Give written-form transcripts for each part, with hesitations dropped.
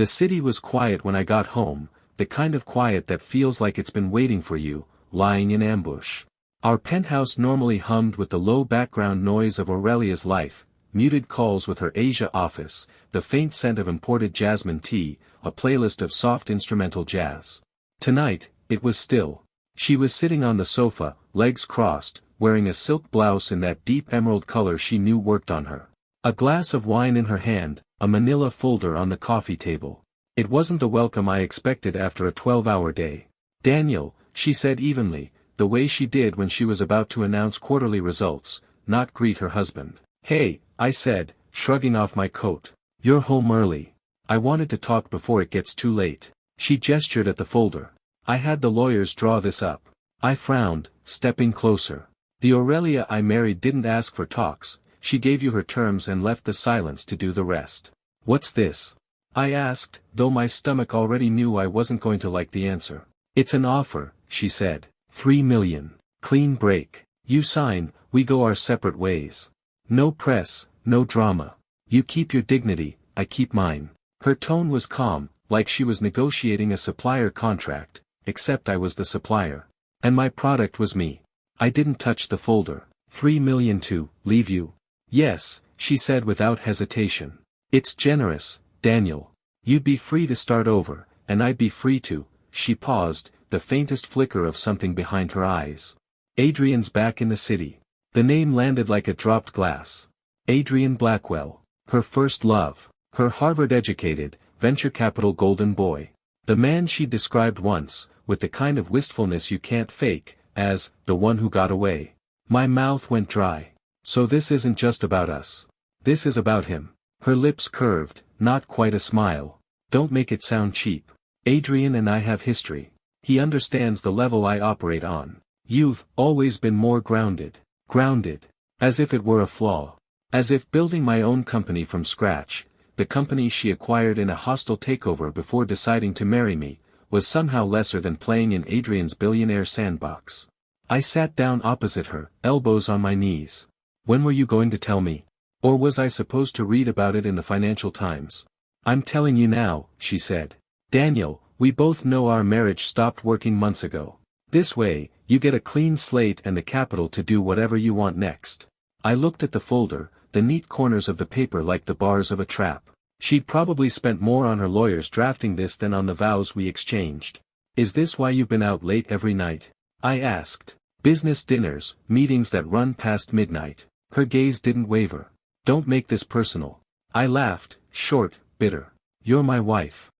The city was quiet when I got home, the kind of quiet that feels like it's been waiting for you, lying in ambush. Our penthouse normally hummed with the low background noise of Aurelia's life, muted calls with her Asia office, the faint scent of imported jasmine tea, a playlist of soft instrumental jazz. Tonight, it was still. She was sitting on the sofa, legs crossed, wearing a silk blouse in that deep emerald color she knew worked on her. A glass of wine in her hand, a manila folder on the coffee table. It wasn't the welcome I expected after a 12-hour day. "Daniel," she said evenly, the way she did when she was about to announce quarterly results, not greet her husband. "Hey," I said, shrugging off my coat. "You're home early. I wanted to talk before it gets too late." She gestured at the folder. "I had the lawyers draw this up." I frowned, stepping closer. "The Aurelia I married didn't ask for talks, she gave you her terms and left the silence to do the rest." "What's this?" I asked, though my stomach already knew I wasn't going to like the answer. "It's an offer," she said. 3 million. Clean break. You sign, we go our separate ways. No press, no drama. You keep your dignity, I keep mine." Her tone was calm, like she was negotiating a supplier contract, except I was the supplier. And my product was me. I didn't touch the folder. 3 million to leave you? "Yes," she said without hesitation. "It's generous, Daniel. You'd be free to start over, and I'd be free to." She paused, the faintest flicker of something behind her eyes. "Adrian's back in the city." The name landed like a dropped glass. Adrian Blackwell. Her first love. Her Harvard-educated, venture capital golden boy. The man she described once, with the kind of wistfulness you can't fake, as, the one who got away. My mouth went dry. "So this isn't just about us. This is about him." Her lips curved, not quite a smile. "Don't make it sound cheap. Adrian and I have history. He understands the level I operate on. You've always been more grounded." Grounded. As if it were a flaw. As if building my own company from scratch, the company she acquired in a hostile takeover before deciding to marry me, was somehow lesser than playing in Adrian's billionaire sandbox. I sat down opposite her, elbows on my knees. "When were you going to tell me? Or was I supposed to read about it in the Financial Times?" "I'm telling you now," she said. "Daniel, we both know our marriage stopped working months ago. This way, you get a clean slate and the capital to do whatever you want next." I looked at the folder, the neat corners of the paper like the bars of a trap. She'd probably spent more on her lawyers drafting this than on the vows we exchanged. "Is this why you've been out late every night?" I asked. "Business dinners, meetings that run past midnight." Her gaze didn't waver. "Don't make this personal." I laughed, short, bitter. "You're my wife.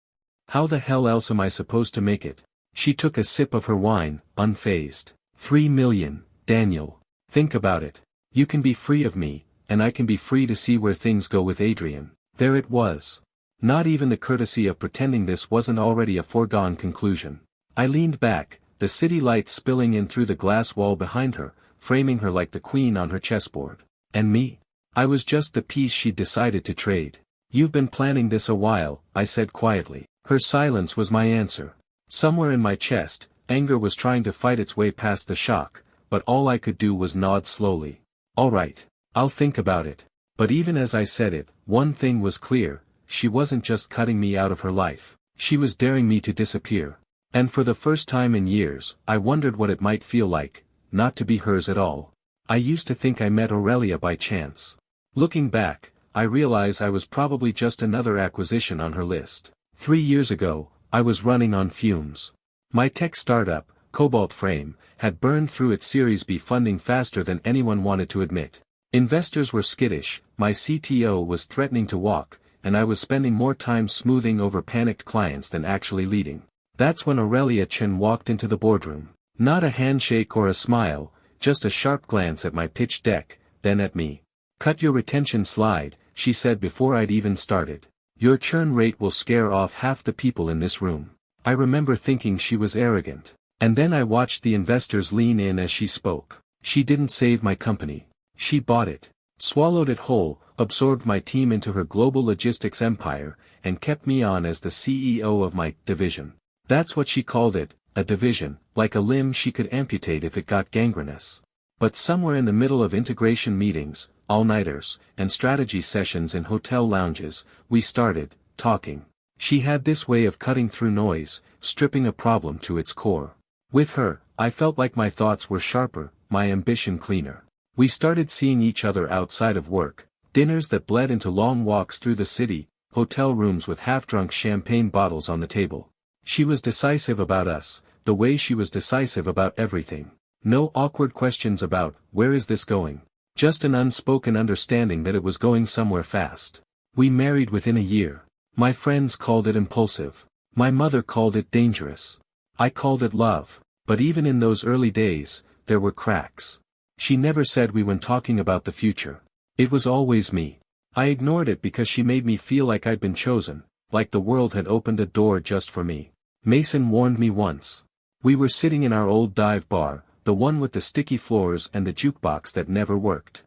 How the hell else am I supposed to make it?" She took a sip of her wine, unfazed. 3 million, Daniel. Think about it. You can be free of me, and I can be free to see where things go with Adrian." There it was. Not even the courtesy of pretending this wasn't already a foregone conclusion. I leaned back, the city lights spilling in through the glass wall behind her, framing her like the queen on her chessboard. And me? I was just the piece she'd decided to trade. "You've been planning this a while," I said quietly. Her silence was my answer. Somewhere in my chest, anger was trying to fight its way past the shock, but all I could do was nod slowly. "All right, I'll think about it." But even as I said it, one thing was clear, she wasn't just cutting me out of her life, she was daring me to disappear. And for the first time in years, I wondered what it might feel like, not to be hers at all. I used to think I met Aurelia by chance. Looking back, I realize I was probably just another acquisition on her list. 3 years ago, I was running on fumes. My tech startup, Cobalt Frame, had burned through its Series B funding faster than anyone wanted to admit. Investors were skittish, my CTO was threatening to walk, and I was spending more time smoothing over panicked clients than actually leading. That's when Aurelia Chen walked into the boardroom. Not a handshake or a smile, just a sharp glance at my pitch deck, then at me. "Cut your retention slide," she said before I'd even started. "Your churn rate will scare off half the people in this room." I remember thinking she was arrogant. And then I watched the investors lean in as she spoke. She didn't save my company. She bought it. Swallowed it whole, absorbed my team into her global logistics empire, and kept me on as the CEO of my division. That's what she called it, a division, like a limb she could amputate if it got gangrenous. But somewhere in the middle of integration meetings, all-nighters, and strategy sessions in hotel lounges, we started talking. She had this way of cutting through noise, stripping a problem to its core. With her, I felt like my thoughts were sharper, my ambition cleaner. We started seeing each other outside of work, dinners that bled into long walks through the city, hotel rooms with half-drunk champagne bottles on the table. She was decisive about us, the way she was decisive about everything. No awkward questions about, where is this going? Just an unspoken understanding that it was going somewhere fast. We married within a year. My friends called it impulsive. My mother called it dangerous. I called it love, but even in those early days, there were cracks. She never said we when talking about the future. It was always me. I ignored it because she made me feel like I'd been chosen, like the world had opened a door just for me. Mason warned me once. We were sitting in our old dive bar, the one with the sticky floors and the jukebox that never worked.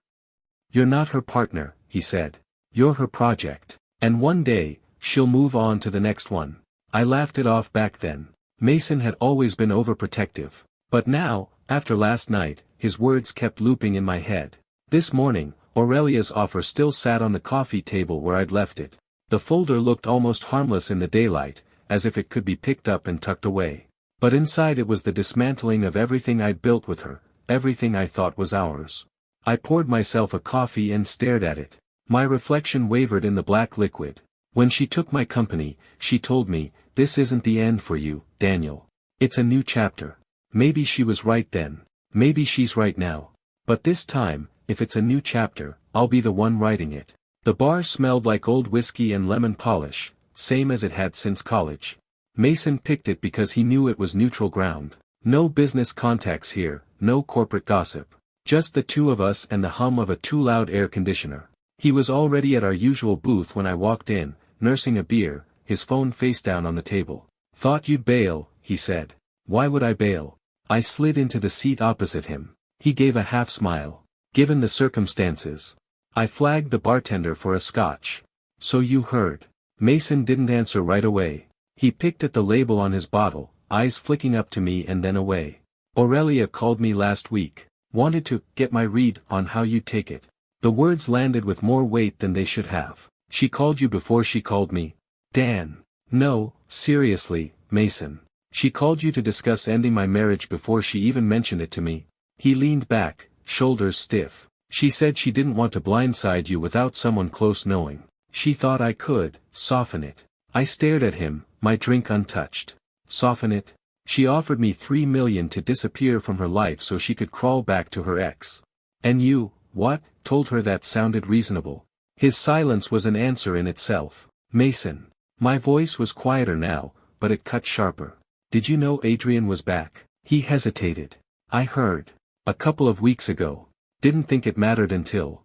"You're not her partner," he said. "You're her project. And one day, she'll move on to the next one." I laughed it off back then. Mason had always been overprotective. But now, after last night, his words kept looping in my head. This morning, Aurelia's offer still sat on the coffee table where I'd left it. The folder looked almost harmless in the daylight, as if it could be picked up and tucked away. But inside it was the dismantling of everything I'd built with her, everything I thought was ours. I poured myself a coffee and stared at it. My reflection wavered in the black liquid. When she took my company, she told me, "This isn't the end for you, Daniel. It's a new chapter." Maybe she was right then. Maybe she's right now. But this time, if it's a new chapter, I'll be the one writing it. The bar smelled like old whiskey and lemon polish, same as it had since college. Mason picked it because he knew it was neutral ground. No business contacts here, no corporate gossip. Just the two of us and the hum of a too loud air conditioner. He was already at our usual booth when I walked in, nursing a beer, his phone face down on the table. "Thought you'd bail," he said. "Why would I bail?" I slid into the seat opposite him. He gave a half smile. "Given the circumstances." I flagged the bartender for a scotch. "So you heard." Mason didn't answer right away. He picked at the label on his bottle, eyes flicking up to me and then away. "Aurelia called me last week. Wanted to get my read on how you take it." The words landed with more weight than they should have. "She called you before she called me?" "Dan. No, seriously, Mason. She called you to discuss ending my marriage before she even mentioned it to me." He leaned back, shoulders stiff. "She said she didn't want to blindside you without someone close knowing. She thought I could soften it." I stared at him, my drink untouched. "Soften it?" "She offered me $3 million to disappear from her life so she could crawl back to her ex." "And you, what, told her that sounded reasonable?" His silence was an answer in itself. "Mason." My voice was quieter now, but it cut sharper. "Did you know Adrian was back?" He hesitated. "I heard. A couple of weeks ago. Didn't think it mattered until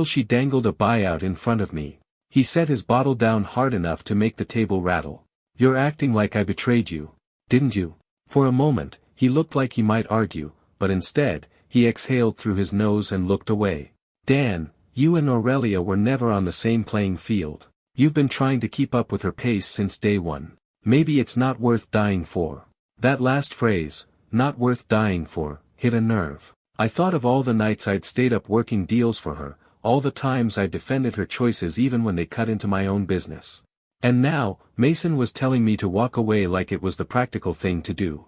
she dangled a buyout in front of me." He set his bottle down hard enough to make the table rattle. "You're acting like I betrayed you. Didn't you?" For a moment, he looked like he might argue, but instead, he exhaled through his nose and looked away. "Dan, you and Aurelia were never on the same playing field. You've been trying to keep up with her pace since day one. Maybe it's not worth dying for." That last phrase, "not worth dying for," hit a nerve. I thought of all the nights I'd stayed up working deals for her, all the times I defended her choices even when they cut into my own business. And now, Mason was telling me to walk away like it was the practical thing to do.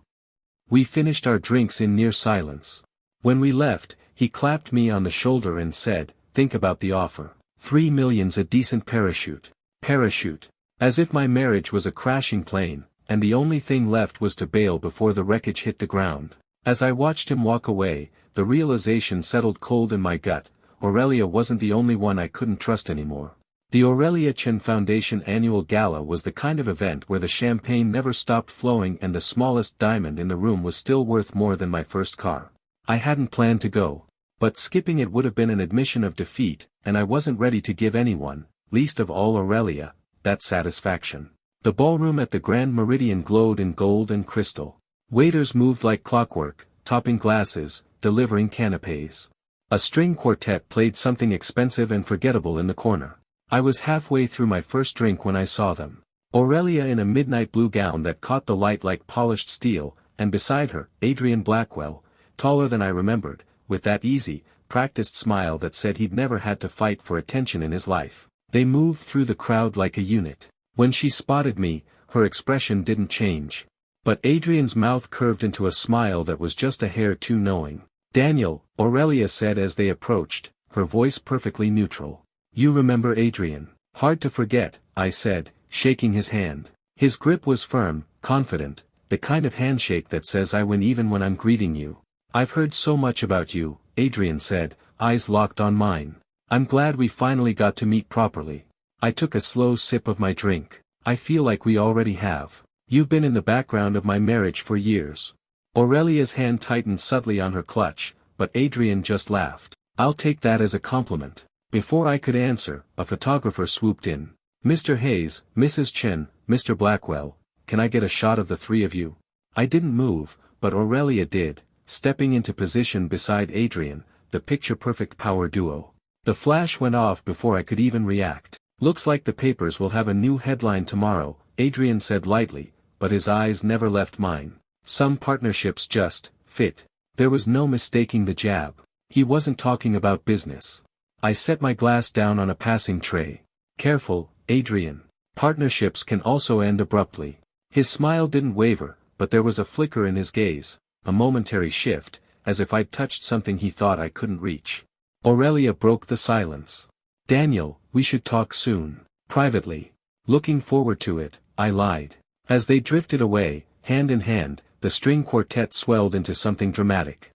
We finished our drinks in near silence. When we left, he clapped me on the shoulder and said, "Think about the offer. $3 million's a decent parachute." Parachute. As if my marriage was a crashing plane, and the only thing left was to bail before the wreckage hit the ground. As I watched him walk away, the realization settled cold in my gut. Aurelia wasn't the only one I couldn't trust anymore. The Aurelia Chen Foundation annual gala was the kind of event where the champagne never stopped flowing and the smallest diamond in the room was still worth more than my first car. I hadn't planned to go. But skipping it would have been an admission of defeat, and I wasn't ready to give anyone, least of all Aurelia, that satisfaction. The ballroom at the Grand Meridian glowed in gold and crystal. Waiters moved like clockwork, topping glasses, delivering canapés. A string quartet played something expensive and forgettable in the corner. I was halfway through my first drink when I saw them. Aurelia in a midnight blue gown that caught the light like polished steel, and beside her, Adrian Blackwell, taller than I remembered, with that easy, practiced smile that said he'd never had to fight for attention in his life. They moved through the crowd like a unit. When she spotted me, her expression didn't change. But Adrian's mouth curved into a smile that was just a hair too knowing. "Daniel," Aurelia said as they approached, her voice perfectly neutral. "You remember Adrian?" "Hard to forget," I said, shaking his hand. His grip was firm, confident, the kind of handshake that says I win even when I'm greeting you. "I've heard so much about you," Adrian said, eyes locked on mine. "I'm glad we finally got to meet properly." I took a slow sip of my drink. "I feel like we already have. You've been in the background of my marriage for years." Aurelia's hand tightened subtly on her clutch, but Adrian just laughed. "I'll take that as a compliment." Before I could answer, a photographer swooped in. "Mr. Hayes, Mrs. Chen, Mr. Blackwell, can I get a shot of the three of you?" I didn't move, but Aurelia did, stepping into position beside Adrian, the picture-perfect power duo. The flash went off before I could even react. "Looks like the papers will have a new headline tomorrow," Adrian said lightly, but his eyes never left mine. Some partnerships just fit. There was no mistaking the jab. He wasn't talking about business. I set my glass down on a passing tray. "Careful, Adrian. Partnerships can also end abruptly." His smile didn't waver, but there was a flicker in his gaze, a momentary shift, as if I'd touched something he thought I couldn't reach. Aurelia broke the silence. "Daniel, we should talk soon. Privately." "Looking forward to it," I lied. As they drifted away, hand in hand, the string quartet swelled into something dramatic.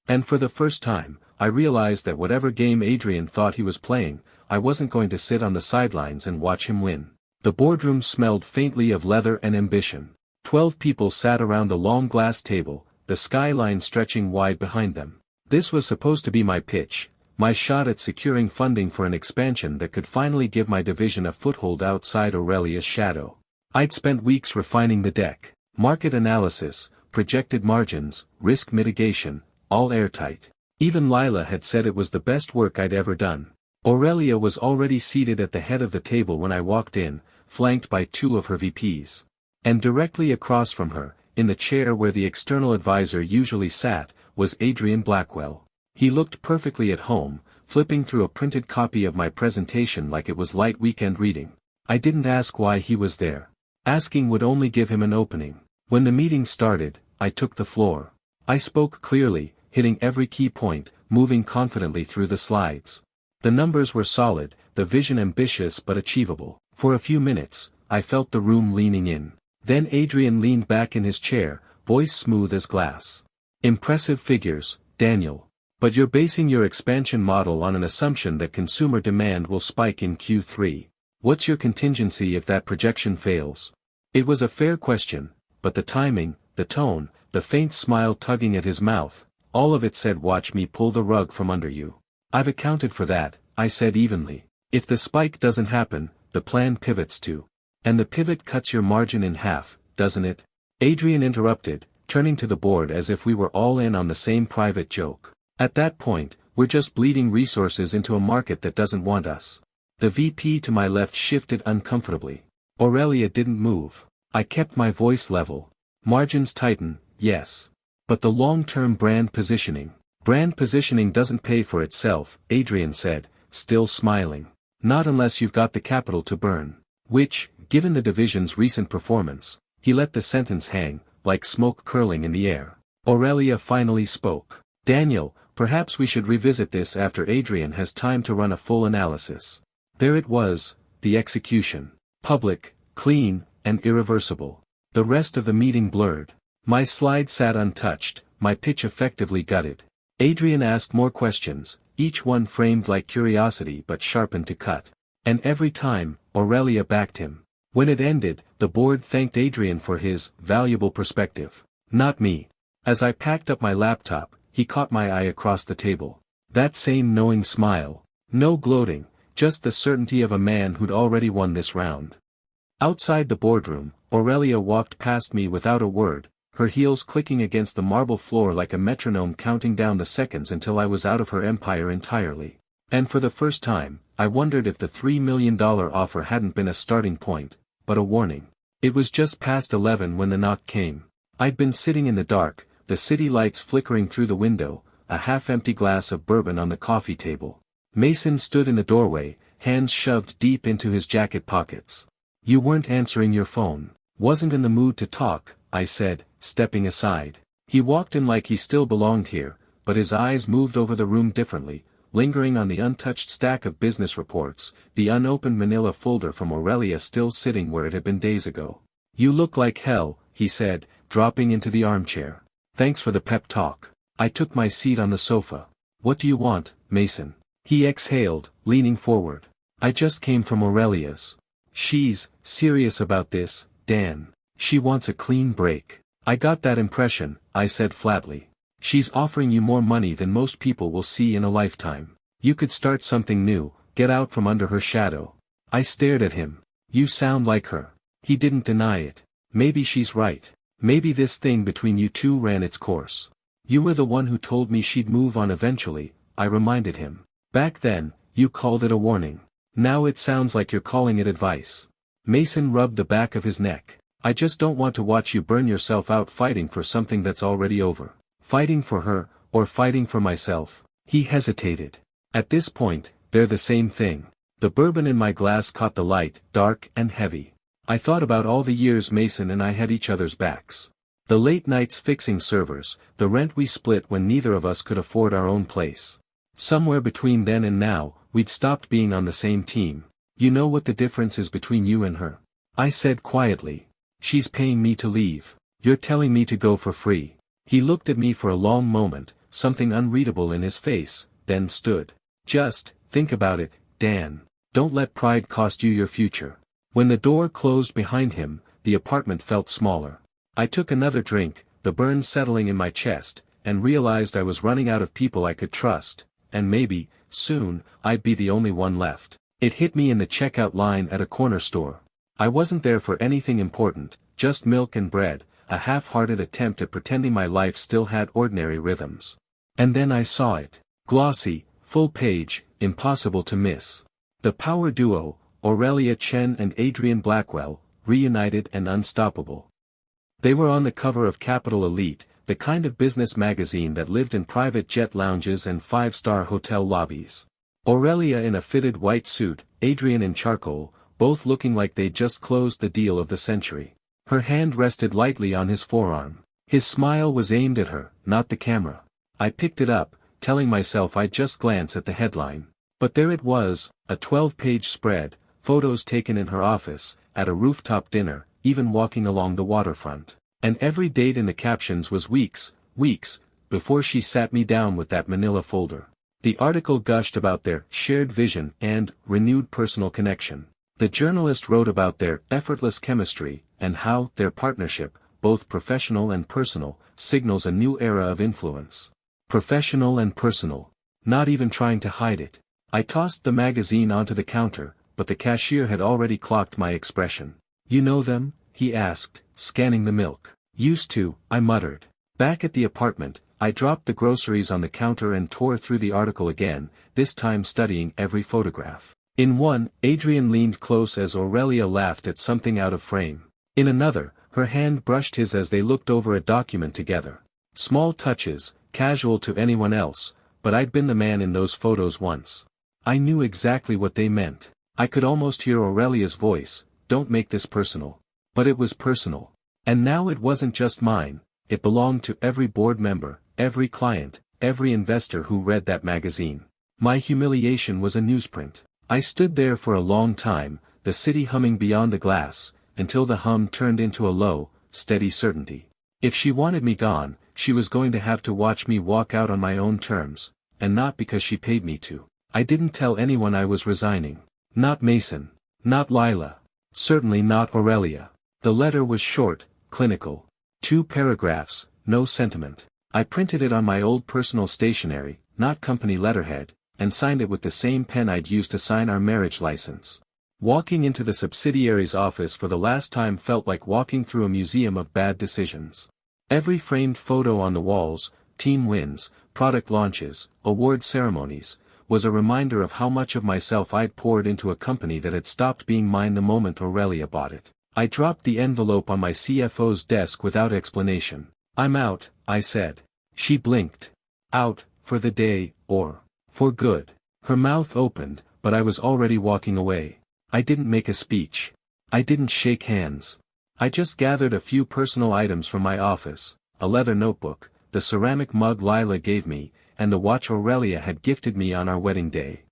And for the first time, I realized that whatever game Adrian thought he was playing, I wasn't going to sit on the sidelines and watch him win. The boardroom smelled faintly of leather and ambition. 12 people sat around a long glass table, the skyline stretching wide behind them. This was supposed to be my pitch, my shot at securing funding for an expansion that could finally give my division a foothold outside Aurelia's shadow. I'd spent weeks refining the deck, market analysis, projected margins, risk mitigation, all airtight. Even Lila had said it was the best work I'd ever done. Aurelia was already seated at the head of the table when I walked in, flanked by 2 of her VPs. And directly across from her, in the chair where the external advisor usually sat, was Adrian Blackwell. He looked perfectly at home, flipping through a printed copy of my presentation like it was light weekend reading. I didn't ask why he was there. Asking would only give him an opening. When the meeting started, I took the floor. I spoke clearly, hitting every key point, moving confidently through the slides. The numbers were solid, the vision ambitious but achievable. For a few minutes, I felt the room leaning in. Then Adrian leaned back in his chair, voice smooth as glass. "Impressive figures, Daniel. But you're basing your expansion model on an assumption that consumer demand will spike in Q3. What's your contingency if that projection fails?" It was a fair question, but the timing, the tone, the faint smile tugging at his mouth, all of it said watch me pull the rug from under you. "I've accounted for that," I said evenly. "If the spike doesn't happen, the plan pivots to. And the pivot cuts your margin in half, doesn't it?" Adrian interrupted, turning to the board as if we were all in on the same private joke. "At that point, we're just bleeding resources into a market that doesn't want us." The VP to my left shifted uncomfortably. Aurelia didn't move. I kept my voice level. "Margins tighten, yes. But the long-term brand positioning. Brand positioning doesn't pay for itself," Adrian said, still smiling. "Not unless you've got the capital to burn." Which, given the division's recent performance, he let the sentence hang, like smoke curling in the air. Aurelia finally spoke. "Daniel, perhaps we should revisit this after Adrian has time to run a full analysis." There it was, the execution. Public, clean, and irreversible. The rest of the meeting blurred. My slide sat untouched, my pitch effectively gutted. Adrian asked more questions, each one framed like curiosity but sharpened to cut. And every time, Aurelia backed him. When it ended, the board thanked Adrian for his valuable perspective. Not me. As I packed up my laptop, he caught my eye across the table. That same knowing smile. No gloating, just the certainty of a man who'd already won this round. Outside the boardroom, Aurelia walked past me without a word, her heels clicking against the marble floor like a metronome counting down the seconds until I was out of her empire entirely. And for the first time, I wondered if the $3 million offer hadn't been a starting point, but a warning. It was just past 11 when the knock came. I'd been sitting in the dark, the city lights flickering through the window, a half-empty glass of bourbon on the coffee table. Mason stood in the doorway, hands shoved deep into his jacket pockets. You weren't answering your phone. Wasn't in the mood to talk, I said, stepping aside. He walked in like he still belonged here, but his eyes moved over the room differently, lingering on the untouched stack of business reports, the unopened manila folder from Aurelia still sitting where it had been days ago. You look like hell, he said, dropping into the armchair. Thanks for the pep talk. I took my seat on the sofa. What do you want, Mason? He exhaled, leaning forward. I just came from Aurelia's. She's serious about this, Dan. She wants a clean break. I got that impression, I said flatly. She's offering you more money than most people will see in a lifetime. You could start something new, get out from under her shadow. I stared at him. You sound like her. He didn't deny it. Maybe she's right. Maybe this thing between you two ran its course. You were the one who told me she'd move on eventually, I reminded him. Back then, you called it a warning. Now it sounds like you're calling it advice. Mason rubbed the back of his neck. I just don't want to watch you burn yourself out fighting for something that's already over. Fighting for her, or fighting for myself. He hesitated. At this point, they're the same thing. The bourbon in my glass caught the light, dark and heavy. I thought about all the years Mason and I had each other's backs. The late nights fixing servers, the rent we split when neither of us could afford our own place. Somewhere between then and now, we'd stopped being on the same team. You know what the difference is between you and her? I said quietly. She's paying me to leave. You're telling me to go for free. He looked at me for a long moment, something unreadable in his face, then stood. Just, think about it, Dan. Don't let pride cost you your future. When the door closed behind him, the apartment felt smaller. I took another drink, the burn settling in my chest, and realized I was running out of people I could trust, and maybe, soon, I'd be the only one left. It hit me in the checkout line at a corner store. I wasn't there for anything important, just milk and bread, a half-hearted attempt at pretending my life still had ordinary rhythms. And then I saw it. Glossy, full page, impossible to miss. The power duo, Aurelia Chen and Adrian Blackwell, reunited and unstoppable. They were on the cover of Capital Elite, the kind of business magazine that lived in private jet lounges and five-star hotel lobbies. Aurelia in a fitted white suit, Adrian in charcoal, both looking like they'd just closed the deal of the century. Her hand rested lightly on his forearm. His smile was aimed at her, not the camera. I picked it up, telling myself I'd just glance at the headline. But there it was, a 12-page spread, photos taken in her office, at a rooftop dinner, even walking along the waterfront. And every date in the captions was weeks, before she sat me down with that manila folder. The article gushed about their shared vision and renewed personal connection. The journalist wrote about their effortless chemistry, and how their partnership, both professional and personal, signals a new era of influence. Professional and personal. Not even trying to hide it. I tossed the magazine onto the counter, but the cashier had already clocked my expression. You know them? He asked, scanning the milk. Used to, I muttered. Back at the apartment, I dropped the groceries on the counter and tore through the article again, this time studying every photograph. In one, Adrian leaned close as Aurelia laughed at something out of frame. In another, her hand brushed his as they looked over a document together. Small touches, casual to anyone else, but I'd been the man in those photos once. I knew exactly what they meant. I could almost hear Aurelia's voice, don't make this personal. But it was personal. And now it wasn't just mine, it belonged to every board member, every client, every investor who read that magazine. My humiliation was a newsprint. I stood there for a long time, the city humming beyond the glass, until the hum turned into a low, steady certainty. If she wanted me gone, she was going to have to watch me walk out on my own terms, and not because she paid me to. I didn't tell anyone I was resigning. Not Mason. Not Lila. Certainly not Aurelia. The letter was short, clinical. 2 paragraphs, no sentiment. I printed it on my old personal stationery, not company letterhead, and signed it with the same pen I'd used to sign our marriage license. Walking into the subsidiary's office for the last time felt like walking through a museum of bad decisions. Every framed photo on the walls, team wins, product launches, award ceremonies, was a reminder of how much of myself I'd poured into a company that had stopped being mine the moment Aurelia bought it. I dropped the envelope on my CFO's desk without explanation. I'm out, I said. She blinked. Out, for the day, or for good. Her mouth opened, but I was already walking away. I didn't make a speech. I didn't shake hands. I just gathered a few personal items from my office, a leather notebook, the ceramic mug Lila gave me, and the watch Aurelia had gifted me on our wedding day.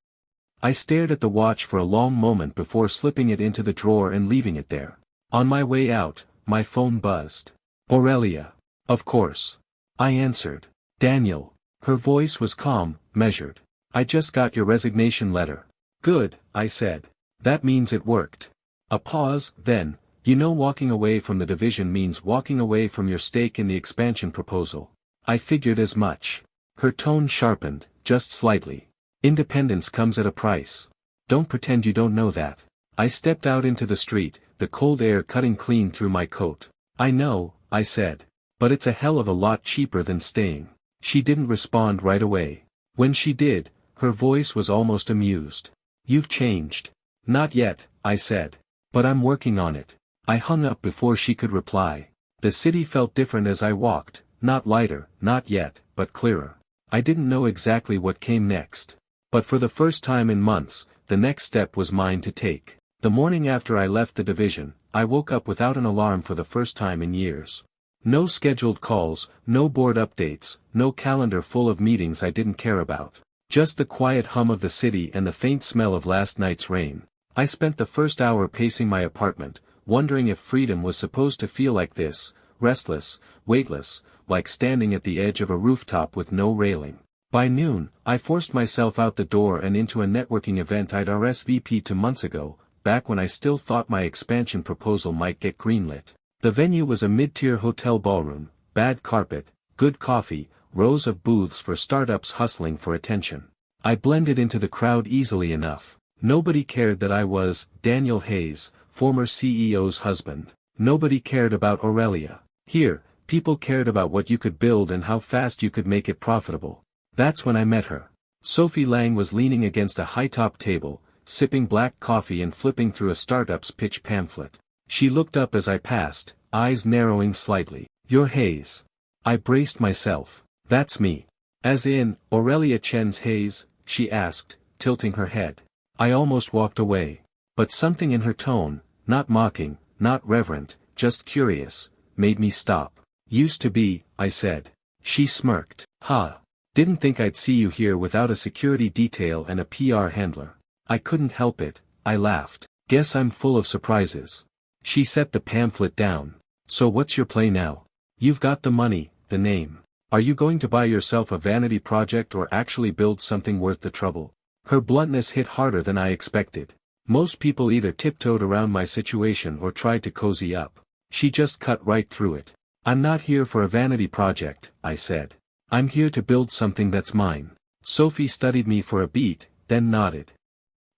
I stared at the watch for a long moment before slipping it into the drawer and leaving it there. On my way out, my phone buzzed. Aurelia. Of course. I answered. Daniel. Her voice was calm, measured. I just got your resignation letter. Good, I said. That means it worked. A pause, then, you know, walking away from the division means walking away from your stake in the expansion proposal. I figured as much. Her tone sharpened, just slightly. Independence comes at a price. Don't pretend you don't know that. I stepped out into the street, the cold air cutting clean through my coat. I know, I said. But it's a hell of a lot cheaper than staying. She didn't respond right away. When she did, her voice was almost amused. You've changed. Not yet, I said. But I'm working on it. I hung up before she could reply. The city felt different as I walked, not lighter, not yet, but clearer. I didn't know exactly what came next. But for the first time in months, the next step was mine to take. The morning after I left the division, I woke up without an alarm for the first time in years. No scheduled calls, no board updates, no calendar full of meetings I didn't care about. Just the quiet hum of the city and the faint smell of last night's rain. I spent the first hour pacing my apartment, wondering if freedom was supposed to feel like this, restless, weightless, like standing at the edge of a rooftop with no railing. By noon, I forced myself out the door and into a networking event I'd RSVP'd to months ago, back when I still thought my expansion proposal might get greenlit. The venue was a mid-tier hotel ballroom, bad carpet, good coffee, rows of booths for startups hustling for attention. I blended into the crowd easily enough. Nobody cared that I was Daniel Hayes, former CEO's husband. Nobody cared about Aurelia. Here, people cared about what you could build and how fast you could make it profitable. That's when I met her. Sophie Lang was leaning against a high-top table, sipping black coffee and flipping through a startup's pitch pamphlet. She looked up as I passed, eyes narrowing slightly. You're Hayes. I braced myself. That's me. As in, Aurelia Chen's Hayes? She asked, tilting her head. I almost walked away. But something in her tone, not mocking, not reverent, just curious, made me stop. Used to be, I said. She smirked. Ha. Didn't think I'd see you here without a security detail and a PR handler. I couldn't help it, I laughed. Guess I'm full of surprises. She set the pamphlet down. So what's your play now? You've got the money, the name. Are you going to buy yourself a vanity project or actually build something worth the trouble? Her bluntness hit harder than I expected. Most people either tiptoed around my situation or tried to cozy up. She just cut right through it. I'm not here for a vanity project, I said. I'm here to build something that's mine. Sophie studied me for a beat, then nodded.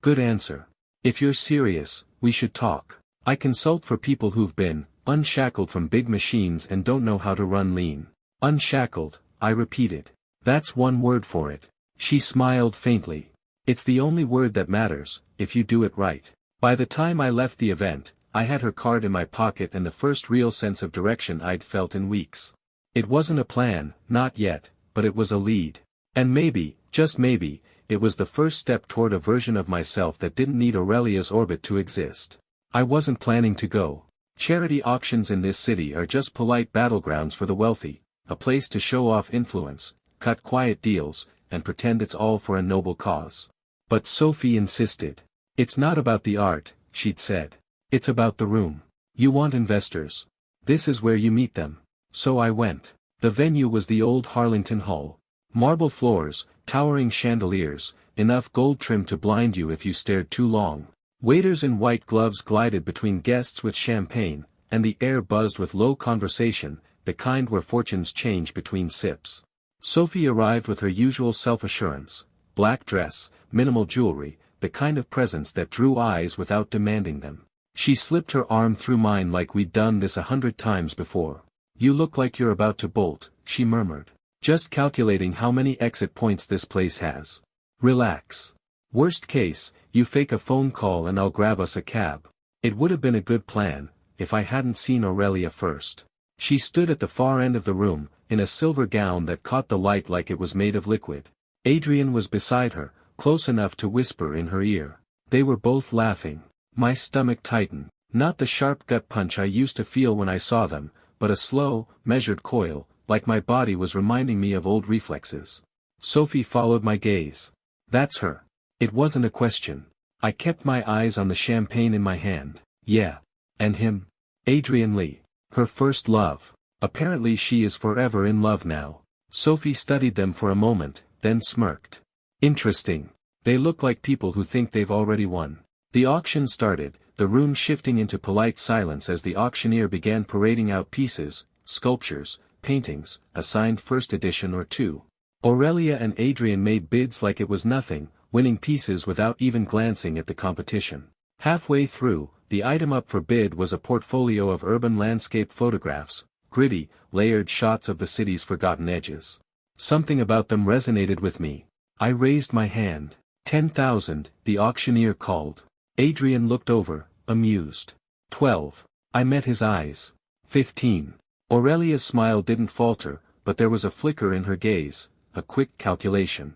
Good answer. If you're serious, we should talk. I consult for people who've been unshackled from big machines and don't know how to run lean. Unshackled, I repeated. That's one word for it. She smiled faintly. It's the only word that matters, if you do it right. By the time I left the event, I had her card in my pocket and the first real sense of direction I'd felt in weeks. It wasn't a plan, not yet, but it was a lead. And maybe, just maybe, it was the first step toward a version of myself that didn't need Aurelia's orbit to exist. I wasn't planning to go. Charity auctions in this city are just polite battlegrounds for the wealthy, a place to show off influence, cut quiet deals, and pretend it's all for a noble cause. But Sophie insisted. It's not about the art, she'd said. It's about the room. You want investors. This is where you meet them. So I went. The venue was the old Harlington Hall. Marble floors, towering chandeliers, enough gold trim to blind you if you stared too long. Waiters in white gloves glided between guests with champagne, and the air buzzed with low conversation, the kind where fortunes change between sips. Sophie arrived with her usual self-assurance, black dress, minimal jewelry, the kind of presence that drew eyes without demanding them. She slipped her arm through mine like we'd done this 100 times before. You look like you're about to bolt, she murmured. Just calculating how many exit points this place has. Relax. Worst case, you fake a phone call and I'll grab us a cab. It would have been a good plan, if I hadn't seen Aurelia first. She stood at the far end of the room, in a silver gown that caught the light like it was made of liquid. Adrian was beside her, close enough to whisper in her ear. They were both laughing. My stomach tightened. Not the sharp gut punch I used to feel when I saw them, but a slow, measured coil, like my body was reminding me of old reflexes. Sophie followed my gaze. That's her. It wasn't a question. I kept my eyes on the champagne in my hand. Yeah. And him? Adrian Lee. Her first love. Apparently she is forever in love now. Sophie studied them for a moment, then smirked. Interesting. They look like people who think they've already won. The auction started, the room shifting into polite silence as the auctioneer began parading out pieces, sculptures, paintings, assigned first edition or two. Aurelia and Adrian made bids like it was nothing, winning pieces without even glancing at the competition. Halfway through, the item up for bid was a portfolio of urban landscape photographs, gritty, layered shots of the city's forgotten edges. Something about them resonated with me. I raised my hand. 10,000, the auctioneer called. Adrian looked over, amused. 12. I met his eyes. 15. Aurelia's smile didn't falter, but there was a flicker in her gaze, a quick calculation.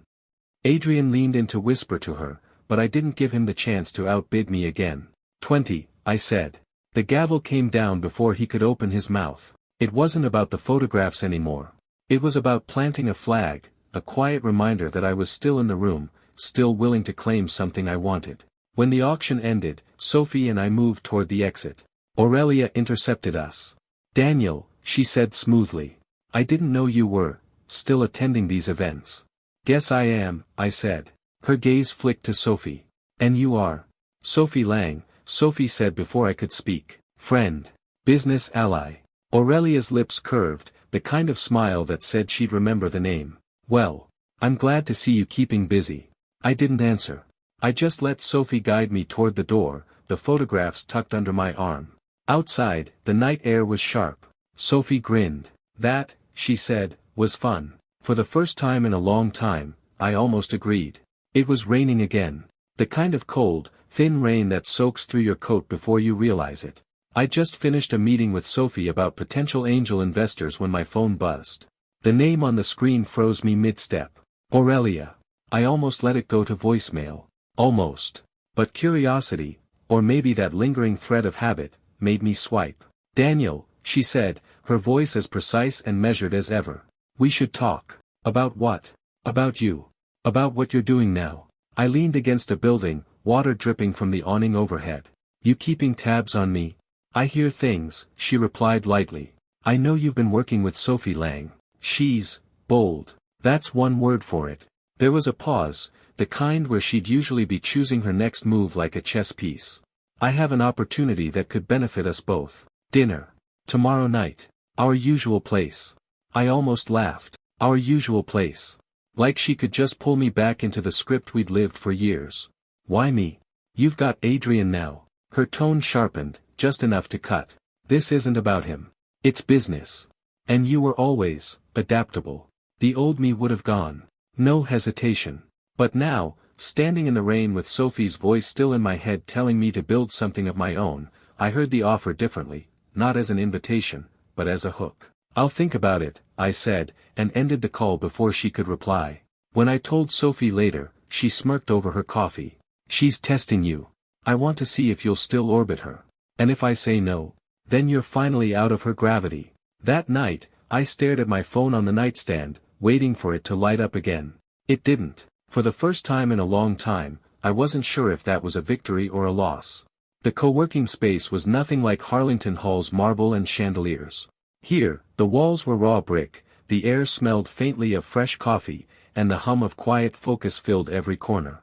Adrian leaned in to whisper to her, but I didn't give him the chance to outbid me again. 20, I said. The gavel came down before he could open his mouth. It wasn't about the photographs anymore. It was about planting a flag, a quiet reminder that I was still in the room, still willing to claim something I wanted. When the auction ended, Sophie and I moved toward the exit. Aurelia intercepted us. Daniel, she said smoothly. I didn't know you were still attending these events. Guess I am, I said. Her gaze flicked to Sophie. And you are? Sophie Lang, Sophie said before I could speak. Friend. Business ally. Aurelia's lips curved, the kind of smile that said she'd remember the name. Well, I'm glad to see you keeping busy. I didn't answer. I just let Sophie guide me toward the door, the photographs tucked under my arm. Outside, the night air was sharp. Sophie grinned. That, she said, was fun. For the first time in a long time, I almost agreed. It was raining again. The kind of cold, thin rain that soaks through your coat before you realize it. I just finished a meeting with Sophie about potential angel investors when my phone buzzed. The name on the screen froze me mid-step. Aurelia. I almost let it go to voicemail. Almost. But curiosity, or maybe that lingering thread of habit, made me swipe. Daniel, she said, her voice as precise and measured as ever. We should talk. About what? About you. About what you're doing now. I leaned against a building, water dripping from the awning overhead. You keeping tabs on me? I hear things, she replied lightly. I know you've been working with Sophie Lang. She's bold. That's one word for it. There was a pause, the kind where she'd usually be choosing her next move like a chess piece. I have an opportunity that could benefit us both. Dinner. Tomorrow night. Our usual place. I almost laughed. Our usual place. Like she could just pull me back into the script we'd lived for years. Why me? You've got Adrian now. Her tone sharpened, just enough to cut. This isn't about him. It's business. And you were always adaptable. The old me would have gone. No hesitation. But now, standing in the rain with Sophie's voice still in my head telling me to build something of my own, I heard the offer differently, not as an invitation, but as a hook. I'll think about it, I said, and ended the call before she could reply. When I told Sophie later, she smirked over her coffee. She's testing you. I want to see if you'll still orbit her. And if I say no, then you're finally out of her gravity. That night, I stared at my phone on the nightstand, waiting for it to light up again. It didn't. For the first time in a long time, I wasn't sure if that was a victory or a loss. The co-working space was nothing like Harlington Hall's marble and chandeliers. Here, the walls were raw brick, the air smelled faintly of fresh coffee, and the hum of quiet focus filled every corner.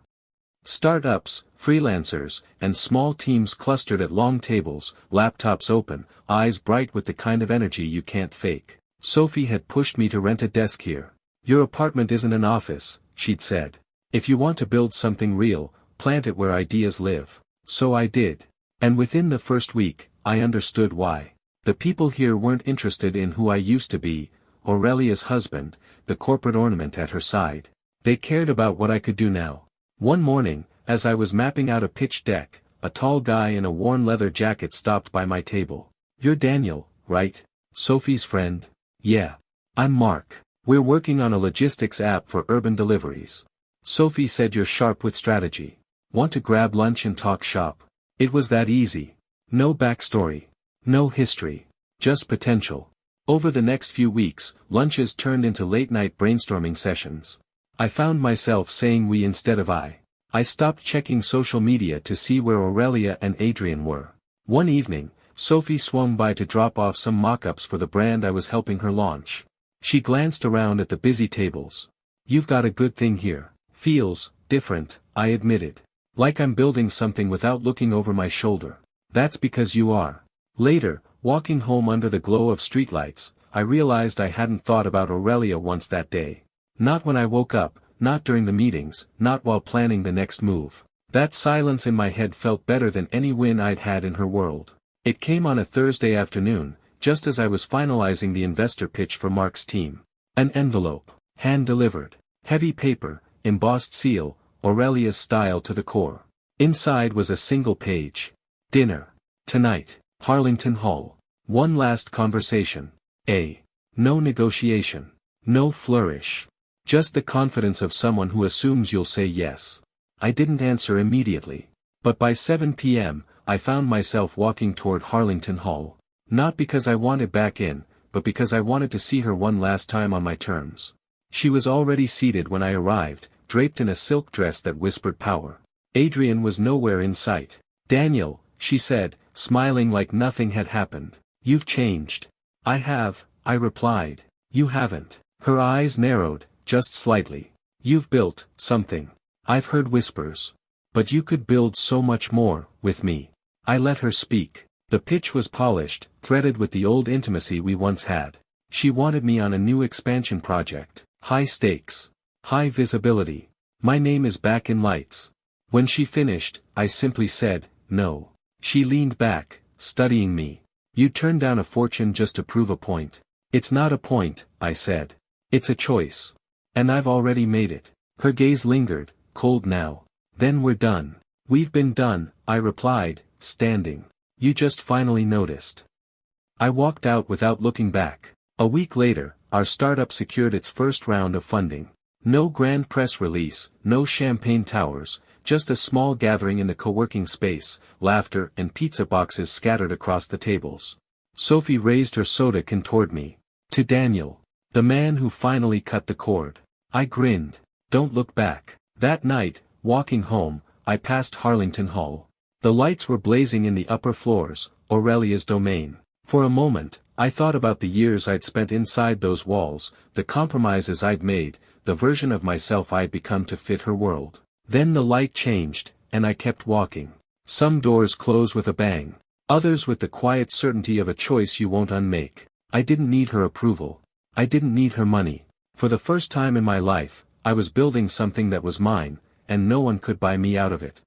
Startups, freelancers, and small teams clustered at long tables, laptops open, eyes bright with the kind of energy you can't fake. Sophie had pushed me to rent a desk here. Your apartment isn't an office, she'd said. If you want to build something real, plant it where ideas live. So I did. And within the first week, I understood why. The people here weren't interested in who I used to be, Aurelia's husband, the corporate ornament at her side. They cared about what I could do now. One morning, as I was mapping out a pitch deck, a tall guy in a worn leather jacket stopped by my table. You're Daniel, right? Sophie's friend? Yeah. I'm Mark. We're working on a logistics app for urban deliveries. Sophie said you're sharp with strategy. Want to grab lunch and talk shop? It was that easy. No backstory. No history. Just potential. Over the next few weeks, lunches turned into late-night brainstorming sessions. I found myself saying we instead of I. I stopped checking social media to see where Aurelia and Adrian were. One evening, Sophie swung by to drop off some mock-ups for the brand I was helping her launch. She glanced around at the busy tables. "You've got a good thing here." "Feels different," I admitted. "Like I'm building something without looking over my shoulder." "That's because you are." Later, walking home under the glow of streetlights, I realized I hadn't thought about Aurelia once that day. Not when I woke up, not during the meetings, not while planning the next move. That silence in my head felt better than any win I'd had in her world. It came on a Thursday afternoon, just as I was finalizing the investor pitch for Mark's team. An envelope, hand-delivered, heavy paper, embossed seal, Aurelia's style to the core. Inside was a single page. "Dinner. Tonight, Harlington Hall. One last conversation. No negotiation. No flourish. Just the confidence of someone who assumes you'll say yes." I didn't answer immediately. But by 7 p.m., I found myself walking toward Harlington Hall. Not because I wanted back in, but because I wanted to see her one last time on my terms. She was already seated when I arrived, draped in a silk dress that whispered power. Adrian was nowhere in sight. "Daniel," she said, smiling like nothing had happened. "You've changed." "I have," I replied. "You haven't." Her eyes narrowed, just slightly. "You've built something. I've heard whispers. But you could build so much more, with me." I let her speak. The pitch was polished, threaded with the old intimacy we once had. She wanted me on a new expansion project. High stakes. High visibility. My name is back in lights. When she finished, I simply said, "No." She leaned back, studying me. "You turned down a fortune just to prove a point." "It's not a point," I said. "It's a choice. And I've already made it." Her gaze lingered, cold now. "Then we're done." "We've been done," I replied, standing. "You just finally noticed." I walked out without looking back. A week later, our startup secured its first round of funding. No grand press release, no champagne towers, just a small gathering in the co-working space, laughter and pizza boxes scattered across the tables. Sophie raised her soda can toward me. "To Daniel. The man who finally cut the cord." I grinned. "Don't look back." That night, walking home, I passed Harlington Hall. The lights were blazing in the upper floors, Aurelia's domain. For a moment, I thought about the years I'd spent inside those walls, the compromises I'd made, the version of myself I'd become to fit her world. Then the light changed, and I kept walking. Some doors close with a bang. Others with the quiet certainty of a choice you won't unmake. I didn't need her approval. I didn't need her money. For the first time in my life, I was building something that was mine, and no one could buy me out of it.